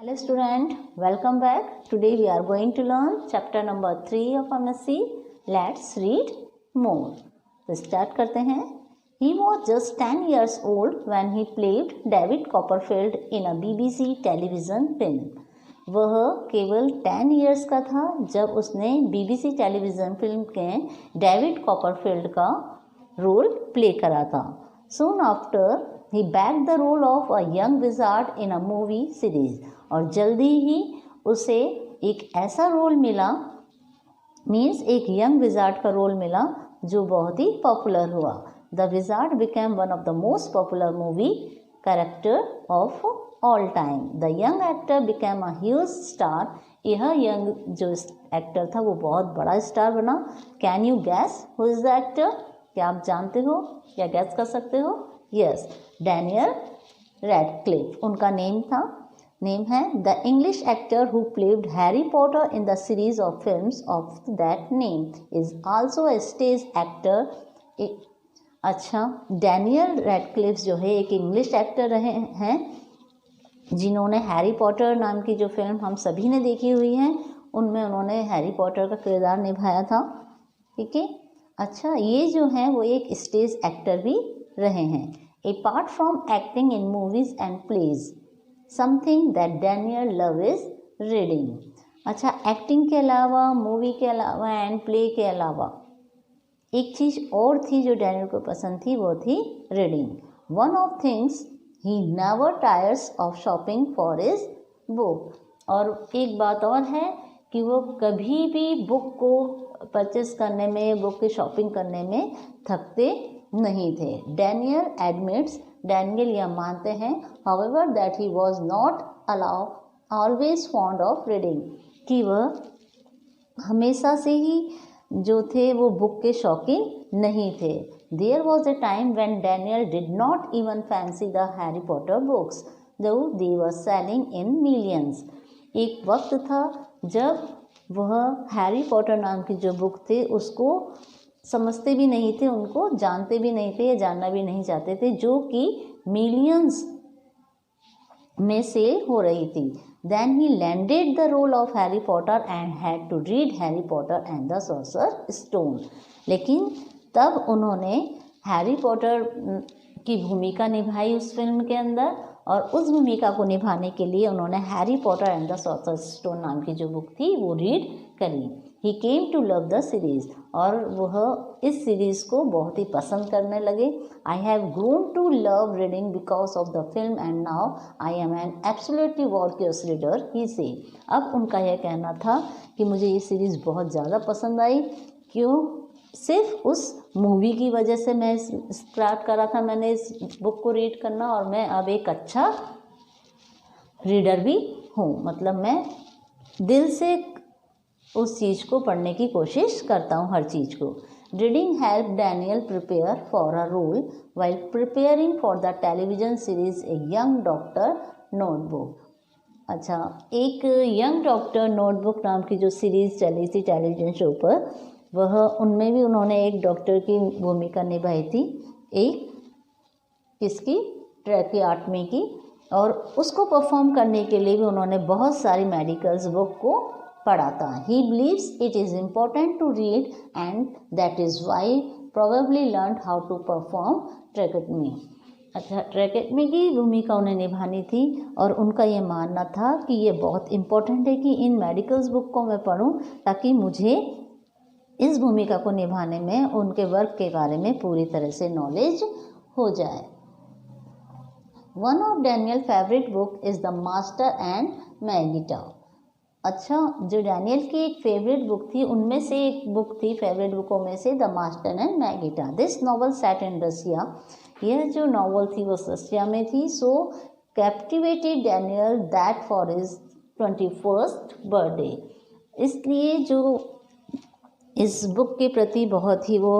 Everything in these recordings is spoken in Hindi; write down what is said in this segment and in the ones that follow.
Hello student, welcome back. Today we are going to learn chapter number 3 of MSc. Let's read more. तो start करते हैं. He was just 10 years old when he played David Copperfield in a BBC television film. वह केवल 10 years का था जब उसने BBC टेलीविज़न फिल्म के डेविड कॉपरफील्ड का रोल प्ले करा था. Soon after he bagged the role of a young wizard in a movie series. और जल्दी ही उसे एक ऐसा रोल मिला, मीन्स एक यंग विजार्ड का रोल मिला जो बहुत ही पॉपुलर हुआ. The wizard became one of the most popular movie character of all time. The young actor became a huge star. यह यंग जो एक्टर था वो बहुत बड़ा स्टार बना. Can you gas who is the actor? क्या आप जानते हो या गैस कर सकते हो? यस, डैनियल रैडक्लिफ उनका नेम है. The English actor who played Harry Potter in the series of films of that name is also a stage actor. अच्छा, डैनियल रैडक्लिफ जो है एक इंग्लिश एक्टर रहे हैं जिन्होंने हैरी पॉटर नाम की जो फिल्म हम सभी ने देखी हुई है उनमें उन्होंने हैरी पॉटर का किरदार निभाया था. ठीक है. अच्छा, ये जो हैं वो एक स्टेज एक्टर भी रहे हैं. Apart from acting in movies and plays, something that Daniel love is reading. अच्छा, एक्टिंग के अलावा, मूवी के अलावा एंड प्ले के अलावा एक चीज़ और थी जो डैनियल को पसंद थी, वो थी reading. One of things he never tyres of shopping for his book. और एक बात और है कि वो कभी भी बुक को परचेस करने में, बुक की शॉपिंग करने में थकते नहीं थे. डैनियल एडमिट्स, डैनियल यह मानते हैं, however that he was not always fond of reading, कि वह हमेशा से ही जो थे वो बुक के शौकीन नहीं थे. There was a time when Daniel did not even fancy the Harry Potter books though they were selling in millions. एक वक्त था जब वह हैरी पॉटर नाम की जो बुक थे उसको समझते भी नहीं थे, उनको जानते भी नहीं थे या जानना भी नहीं चाहते थे, जो कि मिलियंस में सेल हो रही थी. Then he landed the role of Harry Potter and had to read Harry Potter and the sorcerer Stone. लेकिन तब उन्होंने हैरी पॉटर की भूमिका निभाई उस फिल्म के अंदर, और उस भूमिका को निभाने के लिए उन्होंने Harry Potter and the sorcerer stone नाम की जो बुक थी वो रीड करी. He came to love the series, और वह इस सीरीज़ को बहुत ही पसंद करने लगे. I have grown to love reading because of the film and now I am an absolutely voracious reader, he said. अब उनका यह कहना था कि मुझे ये सीरीज़ बहुत ज़्यादा पसंद आई. क्यों? सिर्फ उस मूवी की वजह से मैं स्टार्ट करा था मैंने इस बुक को रीड करना, और मैं अब एक अच्छा रीडर भी हूँ. मतलब मैं दिल से उस चीज़ को पढ़ने की कोशिश करता हूँ, हर चीज़ को. Reading help Daniel prepare for a role while preparing for the television series A Young Doctor Notebook. अच्छा, एक यंग डॉक्टर नोटबुक नाम की जो सीरीज़ चली थी टेलीविजन शो पर, वह उनमें भी उन्होंने एक डॉक्टर की भूमिका निभाई थी, एक किसकी, ट्रैकियाटमी की. और उसको परफॉर्म करने के लिए भी उन्होंने बहुत सारी मेडिकल्स बुक को पढ़ा था. He believes it is important to read and that is why probably learn how to perform tracheotomy. अच्छा, ट्रैकेटमी की भूमिका उन्हें निभानी थी, और उनका ये मानना था कि ये बहुत इम्पोर्टेंट है कि इन मेडिकल्स बुक को मैं पढूं ताकि मुझे इस भूमिका को निभाने में उनके वर्क के बारे में पूरी तरह से नॉलेज हो जाए. One of Daniel favourite book is the master and Margarita. अच्छा, जो डैनियल की एक फेवरेट बुक थी उनमें से एक बुक थी, फेवरेट बुकों में से, the master and Margarita. This novel set in Russia. यह जो नॉवल थी वो रसिया में थी. So captivated Daniel that for his 21st birthday. इसलिए जो इस बुक के प्रति बहुत ही वो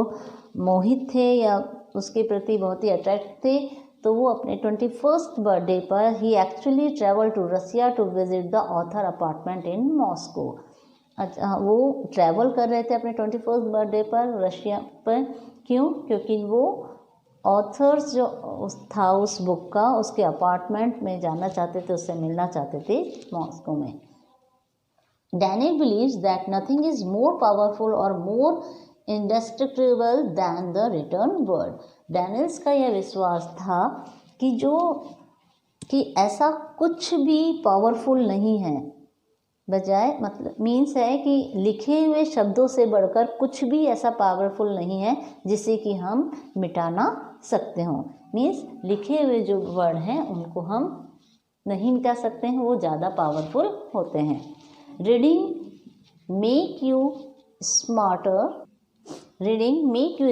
मोहित थे या उसके प्रति बहुत ही अट्रैक्ट थे, तो वो अपने 21st बर्थडे पर he actually travel to Russia to visit the author apartment in Moscow. अच्छा, वो ट्रैवल कर रहे थे अपने 21st बर्थडे पर रशिया पर. क्यों? क्योंकि वो ऑथर्स जो था उस बुक का, उसके अपार्टमेंट में जाना चाहते थे, उससे मिलना चाहते थे मॉस्को में। Daniel believes that nothing is more powerful or more indestructible than the written word. Daniel's का यह विश्वास था कि ऐसा कुछ भी पावरफुल नहीं है, बजाय मतलब मीन्स है कि लिखे हुए शब्दों से बढ़कर कुछ भी ऐसा पावरफुल नहीं है जिसे कि हम मिटा ना सकते हों। मीन्स लिखे हुए जो वर्ड हैं उनको हम नहीं मिटा सकते हैं, वो ज़्यादा पावरफुल होते हैं। Reading make you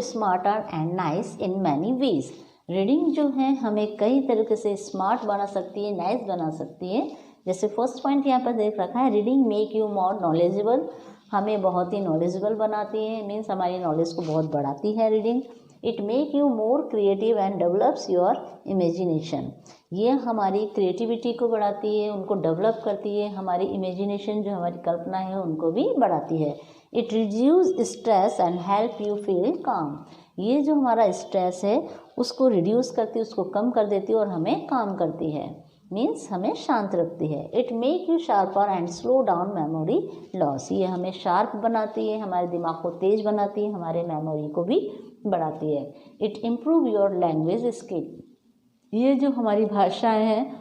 smarter and nice in many ways. Reading जो है हमें कई तरीके से स्मार्ट बना सकती है, नाइस बना सकती है। जैसे फर्स्ट पॉइंट यहाँ पर देख रखा है, reading make you more knowledgeable, हमें बहुत ही नॉलेजेबल बनाती है, मीन्स हमारी नॉलेज को बहुत बढ़ाती है reading. It make you more creative and develops your imagination, ये हमारी क्रिएटिविटी को बढ़ाती है, उनको डेवलप करती है, हमारी इमेजिनेशन जो हमारी कल्पना है उनको भी बढ़ाती है। It reduce stress and help you feel काम, ये जो हमारा स्ट्रेस है उसको रिड्यूस करती है, उसको कम कर देती है और हमें काम करती है, मीन्स हमें शांत रखती है। It make you sharper and slow down memory loss, ये हमें शार्प बनाती है, हमारे दिमाग को तेज बनाती है, हमारे मेमोरी को भी बढ़ाती है। It improve your language skill, ये जो हमारी भाषाएं हैं,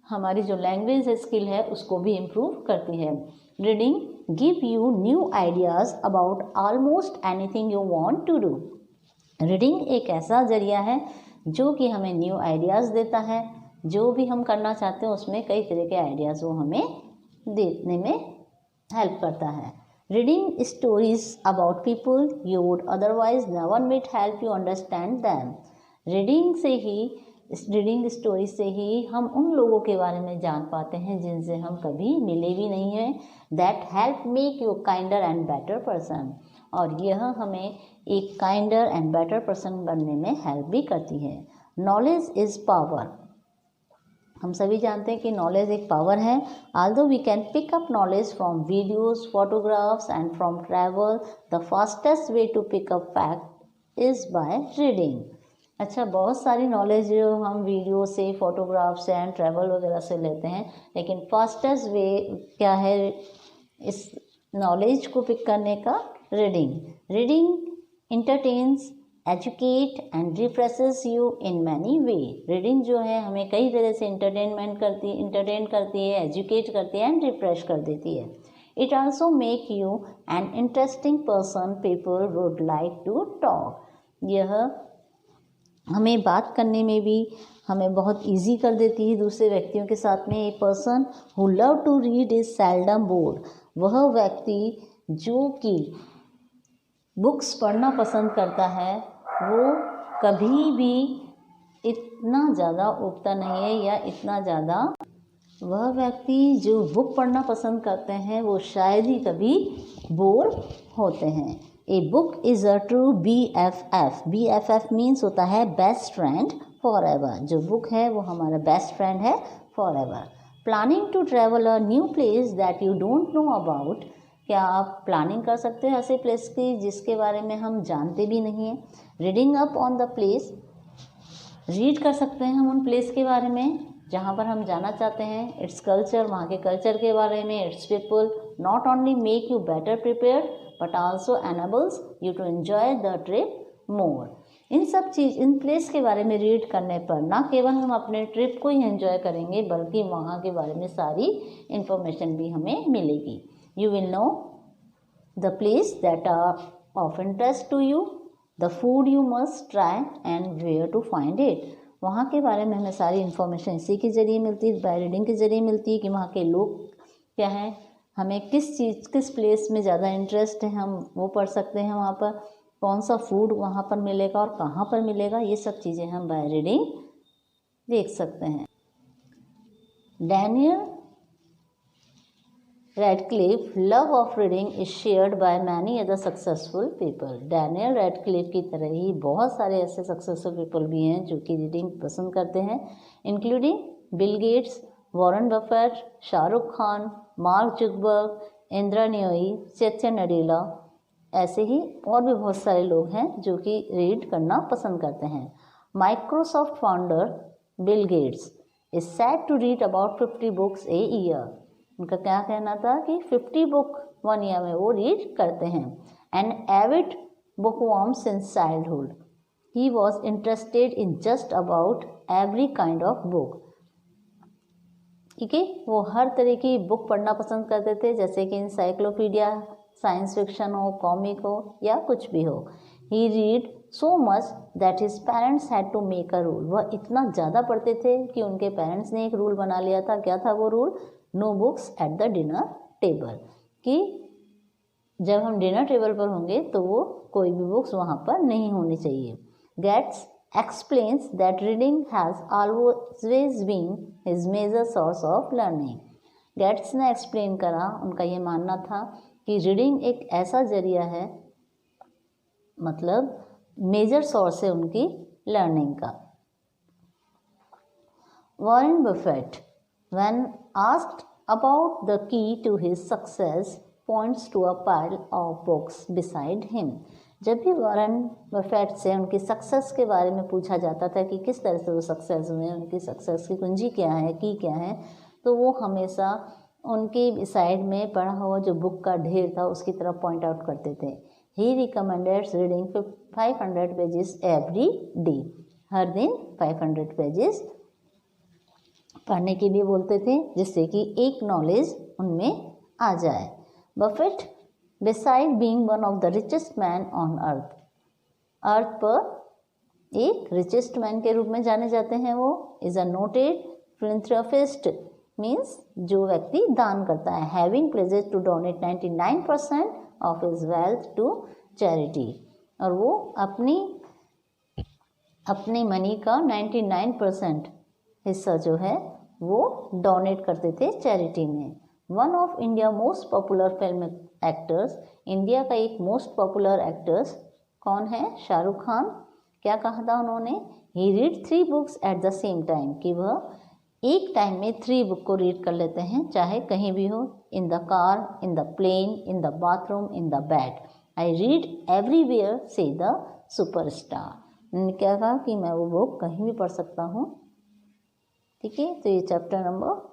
हमारी जो लैंग्वेज स्किल है उसको भी इम्प्रूव करती है। Reading give you new ideas about almost anything you want to do. Reading एक ऐसा जरिया है जो कि हमें न्यू आइडियाज़ देता है, जो भी हम करना चाहते हैं उसमें कई तरह के आइडियाज़ वो हमें देने में हेल्प करता है। Reading stories about people you would otherwise never meet help you understand them. Reading story से ही हम उन लोगों के बारे में जान पाते हैं जिनसे हम कभी मिले भी नहीं हैं। That help make you kinder and better person, और यह हमें एक काइंडर एंड बेटर पर्सन बनने में हेल्प भी करती है। नॉलेज इज़ पावर, हम सभी जानते हैं कि नॉलेज एक पावर है। Although we can pick up knowledge from videos, photographs and from travel, the fastest way to pick up fact is by reading. अच्छा, बहुत सारी नॉलेज जो हम वीडियो से, फोटोग्राफ से एंड ट्रैवल वगैरह से लेते हैं, लेकिन फास्टेस्ट वे क्या है इस नॉलेज को पिक करने का? Reading entertains, educate and refreshes you in many way. Reading जो है हमें कई तरह से इंटरटेन करती है, एजुकेट करती है एंड रिफ्रेश कर देती है। It also make you an interesting person people would like to talk, यह हमें बात करने में भी हमें बहुत इजी कर देती है दूसरे व्यक्तियों के साथ में। A person who love to read is seldom bored, वह व्यक्ति जो कि बुक्स पढ़ना पसंद करता है वो कभी भी इतना ज़्यादा उबता नहीं है, या इतना ज़्यादा, वह व्यक्ति जो बुक पढ़ना पसंद करते हैं वो शायद ही कभी बोर होते हैं। A book is a true BFF, BFF means होता है बेस्ट फ्रेंड फॉर एवर, जो बुक है वो हमारा बेस्ट फ्रेंड है forever. Planning to travel a new place that you don't know about, क्या आप प्लानिंग कर सकते हो ऐसे प्लेस की जिसके बारे में हम जानते भी नहीं हैं। Reading up on the place, read कर सकते हैं हम उन प्लेस के बारे में जहाँ पर हम जाना चाहते हैं, इट्स कल्चर, वहाँ के कल्चर के बारे में, it's people. Not only make you better prepared but also enables you to enjoy the trip more. इन प्लेस के बारे में रीड करने पर ना केवल हम अपने ट्रिप को ही एंजॉय करेंगे बल्कि वहाँ के बारे में सारी इन्फॉर्मेशन भी हमें मिलेगी। You will know the place that are of interest to you, the food you must try and where to find it. वहाँ के बारे में हमें सारी इन्फॉर्मेशन इसी के ज़रिए मिलती है, बाय रीडिंग के ज़रिए मिलती है कि वहाँ के लोग क्या हैं, हमें किस प्लेस में ज़्यादा इंटरेस्ट है, हम वो पढ़ सकते हैं। वहाँ पर कौन सा फूड वहाँ पर मिलेगा और कहाँ पर मिलेगा, ये सब चीज़ें हम बाय रीडिंग देख सकते हैं। Daniel Radcliffe love of reading is shared by many other successful people. Daniel Radcliffe की तरह ही बहुत सारे ऐसे सक्सेसफुल पीपल भी हैं जो कि रीडिंग पसंद करते हैं, including Bill Gates, Warren Buffett, Shahrukh Khan, Mark Zuckerberg, Indira Nooyi, Satya Nadella, ऐसे ही और भी बहुत सारे लोग हैं जो कि रीड करना पसंद करते हैं। Microsoft founder Bill Gates is said to read about 50 books a year. उनका क्या कहना था कि 50 बुक 1 ईयर में वो रीड करते हैं। An avid bookworm since childhood, he was interested in just about every kind of book. ठीक है, वो हर तरह की बुक पढ़ना पसंद करते थे, जैसे कि इंसाइक्लोपीडिया, साइंस फिक्शन हो, कॉमिक हो या कुछ भी हो। He read so much that his parents had to make a rule. वह इतना ज़्यादा पढ़ते थे कि उनके पेरेंट्स ने एक रूल बना लिया था। क्या था वो rule? No books at the dinner table, कि जब हम डिनर टेबल पर होंगे तो वो कोई भी बुक्स वहाँ पर नहीं होनी चाहिए। Gates explains that reading has always been his major source of learning. Gates ने एक्सप्लेन करा, उनका ये मानना था कि रीडिंग एक ऐसा जरिया है, मतलब मेजर सोर्स है उनकी लर्निंग का। Warren Buffett when asked about the key to his success points to a pile of books beside him. जब भी वॉरेन बफेट से उनकी सक्सेस के बारे में पूछा जाता था कि किस तरह से वो सक्सेस हुए, उनकी सक्सेस की कुंजी क्या है, की क्या है, तो वो हमेशा उनके साइड में पढ़ा हुआ जो बुक का ढेर था उसकी तरफ पॉइंट आउट करते थे। He recommended reading 500 pages every day. हर दिन 500 पेजेस पढ़ने के लिए बोलते थे, जिससे कि एक नॉलेज उनमें आ जाए। Buffett beside being one of the richest man on earth, अर्थ पर एक रिचेस्ट मैन के रूप में जाने जाते हैं। वो is a noted philanthropist, means जो व्यक्ति दान करता है। Having pledged to donate 99% of his wealth to charity, और वो अपनी मनी का 99% हिस्सा जो है वो डोनेट करते थे चैरिटी में। One of India most popular film actors, India का एक मोस्ट पॉपुलर एक्टर्स कौन है? शाहरुख खान। क्या कहा था उन्होंने? He read 3 books at the same time, कि वह एक टाइम में 3 बुक को रीड कर लेते हैं, चाहे कहीं भी हो, in the car, in the plane, in the bathroom, in the bed. I read everywhere says the superstar. उन्होंने क्या कहा कि मैं वो बुक कहीं भी पढ़ सकता हूँ। ठीक है, तो ये चैप्टर नंबर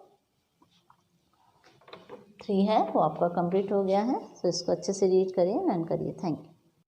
3 है वो आपका कंप्लीट हो गया है। तो इसको अच्छे से रीड करिए, लर्न करिए। Thank you.